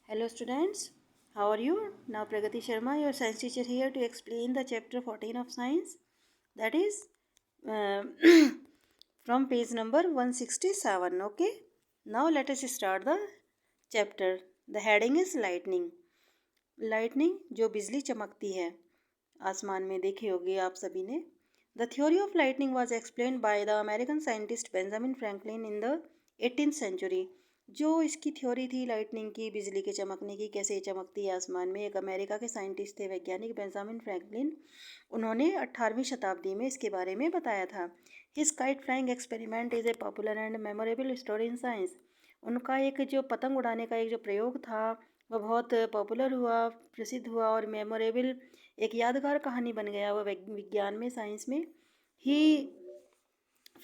Hello students, how are you? Now Pragati Sharma, your science teacher here to explain the chapter 14 of science, that is uh, from page number 167. Okay, now let us start the chapter. The heading is lightning. Lightning जो बिजली चमकती है आसमान में, देखी होगी आप सभी ने. The theory of lightning was explained by the American scientist Benjamin Franklin in the 18th century. जो इसकी थ्योरी थी लाइटनिंग की, बिजली के चमकने की, कैसे चमकती है आसमान में, एक अमेरिका के साइंटिस्ट थे, वैज्ञानिक बेंजामिन फ्रैंकलिन. उन्होंने 18वीं शताब्दी में इसके बारे में बताया था. His kite flying experiment is a popular and memorable story in science. उनका एक जो पतंग उड़ाने का एक जो प्रयोग था वह बहुत पॉपुलर हुआ, प्रसिद्ध हुआ और मेमोरेबल, एक यादगार कहानी बन गया वह विज्ञान में, साइंस में. ही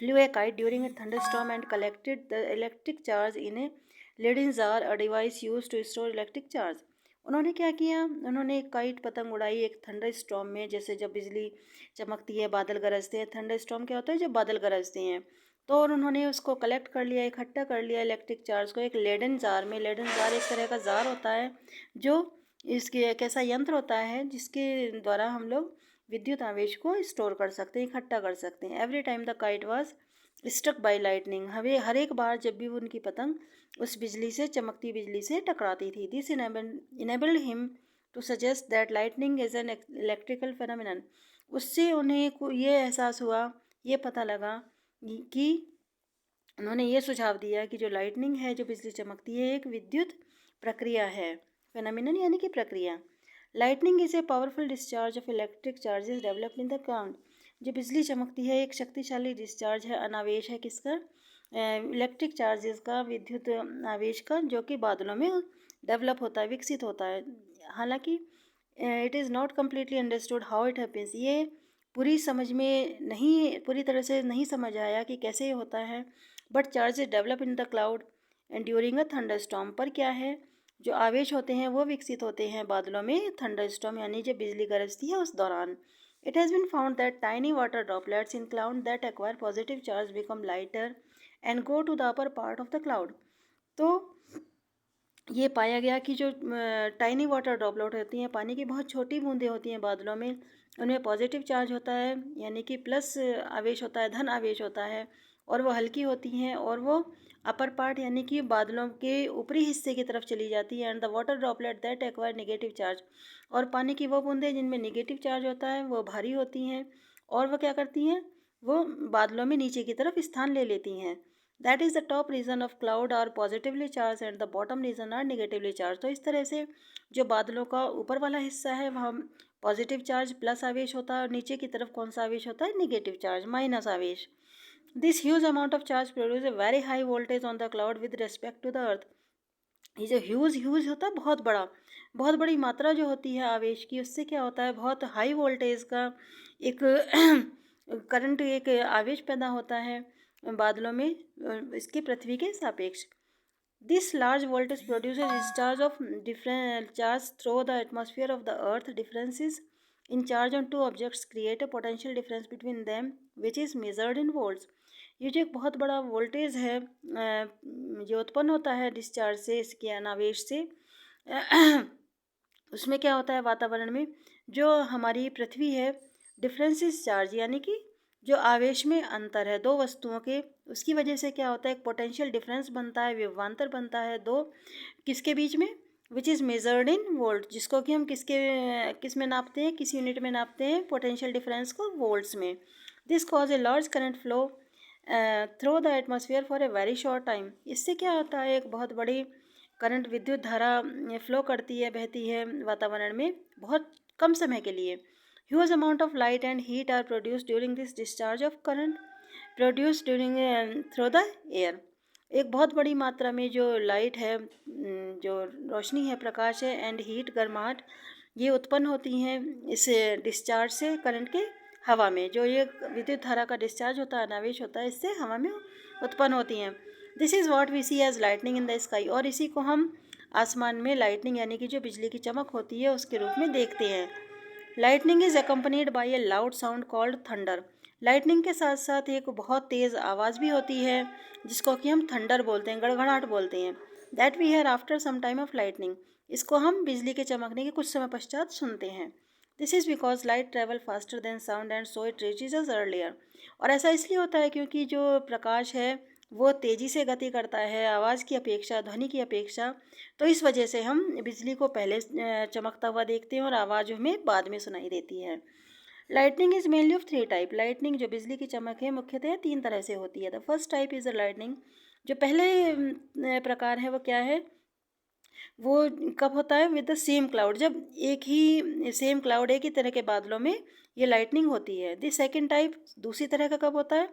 flew a kite during a thunderstorm and collected the electric charge in a Leyden jar, a device used to store electric charge. उन्होंने क्या किया, उन्होंने एक काइट पतंग उड़ाई एक थंडर स्टॉर्म में. जैसे जब बिजली चमकती है, बादल गरजते हैं, थंडर स्टॉर्म क्या होता है, जब बादल गरजते हैं. तो और उन्होंने उसको कलेक्ट कर लिया, इकट्ठा कर लिया इलेक्ट्रिक चार्ज को एक लेडन जार में. लेडन जार एक तरह का जार होता है जो इसके एक ऐसा यंत्र होता है जिसके द्वारा हम लोग विद्युत आवेश को स्टोर कर सकते हैं, इकट्ठा कर सकते हैं. Every time the kite was struck by lightning. हर एक बार जब भी उनकी पतंग उस बिजली से, चमकती बिजली से टकराती थी. This enabled him to suggest that lightning is an electrical phenomenon. उससे उन्हें ये एहसास हुआ, ये पता लगा कि उन्होंने ये सुझाव दिया कि जो लाइटनिंग है, जो बिजली चमकती है, एक विद्युत प्रक्रिया है. फेनोमेनन यानी कि प्रक्रिया. Lightning is a powerful discharge of electric charges developed in the ground. जो बिजली चमकती है एक शक्तिशाली डिस्चार्ज है, अनावेश है किसका, इलेक्ट्रिक चार्जेस का, विद्युत आवेश का, जो कि बादलों में डेवलप होता है, विकसित होता है. हालांकि it is not completely understood how it happens. ये पूरी समझ में नहीं, पूरी तरह से नहीं समझ आया कि कैसे ये होता है. But charges develop in the cloud and during a thunder storm. पर क्या है, जो आवेश होते हैं वो विकसित होते हैं बादलों में, थंडर स्टॉर्म यानी जब बिजली गरजती है उस दौरान. It has been found that tiny water droplets in cloud that acquire positive charge become lighter and go to the upper part of the cloud. तो ये पाया गया कि जो टाइनी वाटर ड्रॉपलेट होती हैं, पानी की बहुत छोटी बूंदें होती हैं बादलों में, उनमें पॉजिटिव चार्ज होता है, यानी कि प्लस आवेश होता है, धन आवेश होता है, और वो हल्की होती हैं और वो अपर पार्ट यानी कि बादलों के ऊपरी हिस्से की तरफ चली जाती है. And the water droplet that acquire negative charge. और पानी की वो बूंदें जिनमें नेगेटिव चार्ज होता है वो भारी होती हैं और वो क्या करती हैं, वो बादलों में नीचे की तरफ स्थान ले लेती हैं. That is the top region of cloud are positively charge and the bottom region are negatively charge. तो इस तरह से जो बादलों का ऊपर वाला हिस्सा है वहाँ पॉजिटिव चार्ज प्लस आवेश होता है और नीचे की तरफ कौन सा आवेश होता है, नेगेटिव चार्ज माइनस आवेश. This huge amount of charge produce a very high voltage on the cloud with respect to the earth. ये जो ह्यूज होता है, बहुत बड़ा, बहुत बड़ी मात्रा जो होती है आवेश की, उससे क्या होता है, बहुत हाई वोल्टेज का एक करंट, एक आवेश पैदा होता है बादलों में इसकी पृथ्वी के सापेक्ष. This large voltage produces discharge of different charge through the atmosphere of the earth. Differences in charge on two objects create a potential difference between them which is measured in volts. ये जो एक बहुत बड़ा voltage है जो उत्पन्न होता है डिस्चार्ज से, इसके अनावेश से, उसमें क्या होता है, वातावरण में जो हमारी पृथ्वी है, डिफरेंसेस चार्ज यानी कि जो आवेश में अंतर है दो वस्तुओं के, उसकी वजह से क्या होता है, एक पोटेंशियल डिफरेंस बनता है, विभवांतर बनता है दो किसके बीच में, which is measured in volt, जिसको कि हम किस में नापते हैं, किस यूनिट में नापते हैं पोटेंशियल डिफरेंस को, वोल्ट्स में. This cause a large current flow through the atmosphere for a very short time. इससे क्या होता है, एक बहुत बड़ी करंट, विद्युत धारा फ्लो करती है, बहती है वातावरण में बहुत कम समय के लिए. Huge amount of light and heat are produce during this discharge of current produce during through the air. एक बहुत बड़ी मात्रा में जो लाइट है, जो रोशनी है, प्रकाश है, एंड हीट, गर्माहट, ये उत्पन्न होती हैं इस डिस्चार्ज से, करंट के हवा में. जो ये विद्युत धारा का डिस्चार्ज होता है, अनावेश होता है, इससे हवा में उत्पन्न होती हैं. This is what we see as lightning in the sky. और इसी को हम आसमान में लाइटनिंग यानी कि जो बिजली की चमक होती है उसके रूप में देखते हैं. Lightning is accompanied by A loud sound called thunder. Lightning के साथ साथ एक बहुत तेज़ आवाज़ भी होती है जिसको कि हम थंडर बोलते हैं, गड़गड़ाहट बोलते हैं. That we hear after some time of lightning. इसको हम बिजली के चमकने के कुछ समय पश्चात सुनते हैं। This is because light travel faster than sound and so it reaches us earlier. और ऐसा इसलिए होता है क्योंकि जो प्रकाश है वो तेज़ी से गति करता है आवाज़ की अपेक्षा, ध्वनि की अपेक्षा। तो इस वजह से हम बिजली को पहले चमकता हुआ देखते हैं और आवाज़ हमें बाद में सुनाई देती है। Lightning is mainly of three type. Lightning जो बिजली की चमक है मुख्यतः तीन तरह से होती है। The first type is the lightning. जो पहले प्रकार है वो क्या है, वो कब होता है, विद द सेम क्लाउड। जब एक ही सेम क्लाउड एक ही तरह के बादलों में ये लाइटनिंग होती है। द सेकेंड टाइप दूसरी तरह का कब होता है,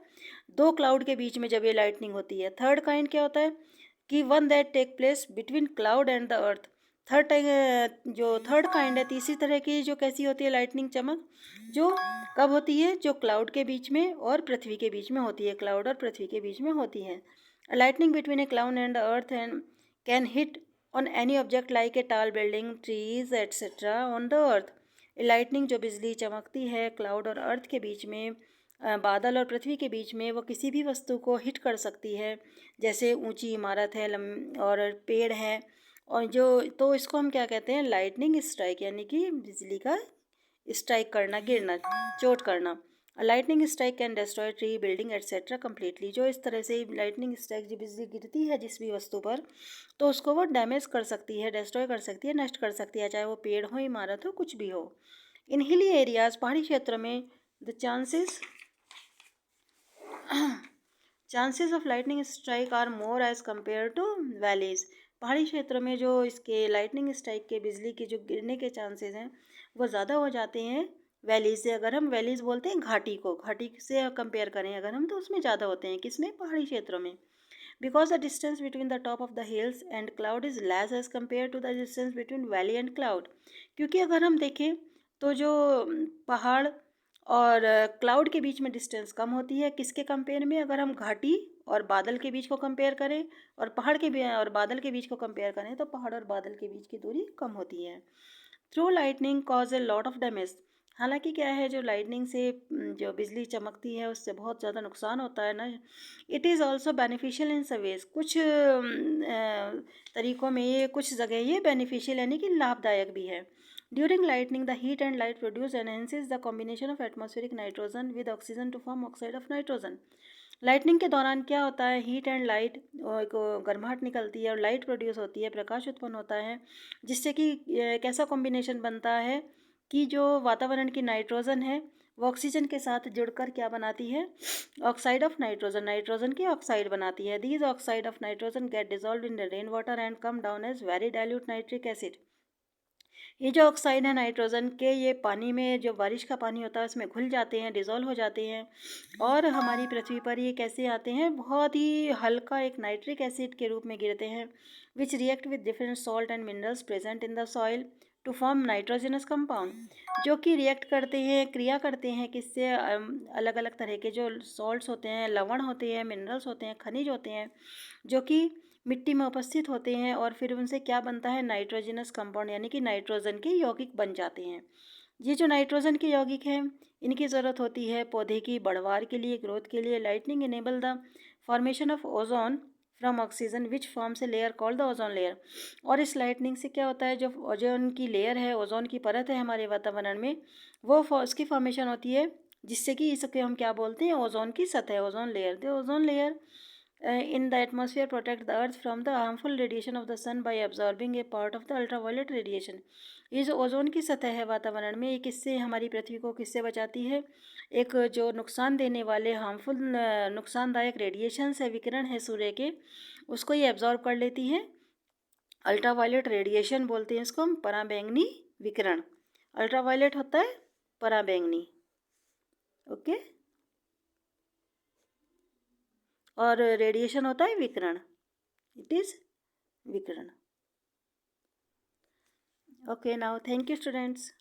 दो क्लाउड के बीच में जब ये लाइटनिंग होती है। थर्ड काइंड क्या होता है कि one that take place between cloud and the earth. जो थर्ड काइंड है, तीसरी तरह की जो कैसी होती है लाइटनिंग चमक, जो कब होती है, जो क्लाउड के बीच में और पृथ्वी के बीच में होती है, क्लाउड और पृथ्वी के बीच में होती है। Lightning between A cloud and the earth and can hit on any object like a tall building, trees, etc. on the earth. Lightning जो बिजली चमकती है क्लाउड और अर्थ के बीच में, बादल और पृथ्वी के बीच में, वो किसी भी वस्तु को हिट कर सकती है। जैसे ऊंची इमारत है और पेड़ है, और जो तो इसको हम क्या कहते हैं, लाइटनिंग स्ट्राइक, यानी कि बिजली का स्ट्राइक करना, गिरना, चोट करना। Lightning strike can destroy tree, building etcetera completely. जो इस तरह से लाइटनिंग स्ट्राइक, जो बिजली गिरती है जिस भी वस्तु पर, तो उसको वो डैमेज कर सकती है, डिस्ट्रॉय कर सकती है, नष्ट कर सकती है, चाहे वो पेड़ हो, इमारत हो, कुछ भी हो। इन हिली एरियाज, पहाड़ी क्षेत्र में, the chances of lightning strike are more as compare to valleys. पहाड़ी क्षेत्र में जो इसके लाइटनिंग स्ट्राइक के, बिजली के जो गिरने के चांसेस हैं वो ज़्यादा हो जाते हैं वैलीज से। अगर हम वैलीज बोलते हैं घाटी को, घाटी से कंपेयर करें अगर हम, तो उसमें ज़्यादा होते हैं, किसमें, पहाड़ी क्षेत्रों में। Because the distance between the top of the hills and cloud is less as compare to the distance between valley and cloud. क्योंकि अगर हम देखें तो जो पहाड़ और क्लाउड के बीच में डिस्टेंस कम होती है, किसके कंपेयर में, अगर हम घाटी और बादल के बीच को कंपेयर करें और पहाड़ के और बादल के बीच को कंपेयर करें, तो पहाड़ और बादल के बीच की दूरी कम होती है। Through lightning cause a lot of damage. हालांकि क्या है, जो लाइटनिंग से जो बिजली चमकती है उससे बहुत ज़्यादा नुकसान होता है ना। It is also beneficial in Suez. कुछ तरीक़ों में ये, कुछ जगह ये बेनिफिशियल यानी कि लाभदायक भी है। During lightning the heat and light produce enhances the combination of atmospheric nitrogen with oxygen to form oxide of nitrogen. Lightning के दौरान क्या होता है, हीट एंड लाइट को गर्माहट निकलती है और लाइट प्रोड्यूस होती है, प्रकाश उत्पन्न होता है, जिससे कि कैसा कॉम्बिनेशन बनता है कि जो वातावरण की नाइट्रोजन है वो ऑक्सीजन के साथ जुड़कर क्या बनाती है, ऑक्साइड ऑफ नाइट्रोजन, नाइट्रोजन की ऑक्साइड बनाती है। These oxide of nitrogen get dissolve in rain water and come down as very dilute nitric acid. ये जो ऑक्साइड है नाइट्रोजन के, ये पानी में, जो बारिश का पानी होता है उसमें घुल जाते हैं, डिज़ोल्व हो जाते हैं, और हमारी पृथ्वी पर ये कैसे आते हैं, बहुत ही हल्का एक नाइट्रिक एसिड के रूप में गिरते हैं, which react with different salt and minerals present in the soil to form nitrogenous compound. जो कि रिएक्ट करते हैं, क्रिया करते हैं, किससे, अलग अलग तरह के जो सॉल्ट्स होते हैं, लवण होते हैं, मिनरल्स होते हैं, खनिज होते हैं, जो कि मिट्टी में उपस्थित होते हैं, और फिर उनसे क्या बनता है, नाइट्रोजनस कंपाउंड, यानी कि नाइट्रोजन के यौगिक बन जाते हैं। ये जो नाइट्रोजन के यौगिक हैं, इनकी ज़रूरत होती है पौधे की बढ़वार के लिए, ग्रोथ के लिए। Lightning enable the formation of ozone from oxygen which forms a layer called the ozone layer. और इस लाइटनिंग से क्या होता है, जो ओजोन की लेयर है, ओजोन की परत है हमारे वातावरण में, वो उसकी फॉर्मेशन होती है, जिससे कि इसके हम क्या बोलते हैं, ओजोन की सतह, ozone layer. The ozone layer in the atmosphere protect the earth from the harmful radiation of the sun by absorbing a part of the ultraviolet radiation। ये जो ओजोन की सतह है वातावरण में, ये किससे, हमारी पृथ्वी को किससे बचाती है, एक जो नुकसान देने वाले हार्मफुल, नुकसानदायक रेडिएशन है, विकिरण है सूर्य के, उसको ये एब्जॉर्ब कर लेती है। अल्ट्रावायलेट रेडिएशन बोलते हैं इसको हम, पराबैंगनी विकिरण। अल्ट्रावायलेट होता है पराबैंगनी, ओके, और रेडिएशन होता है विकिरण, इट इज़ विकिरण। Okay, now thank you students.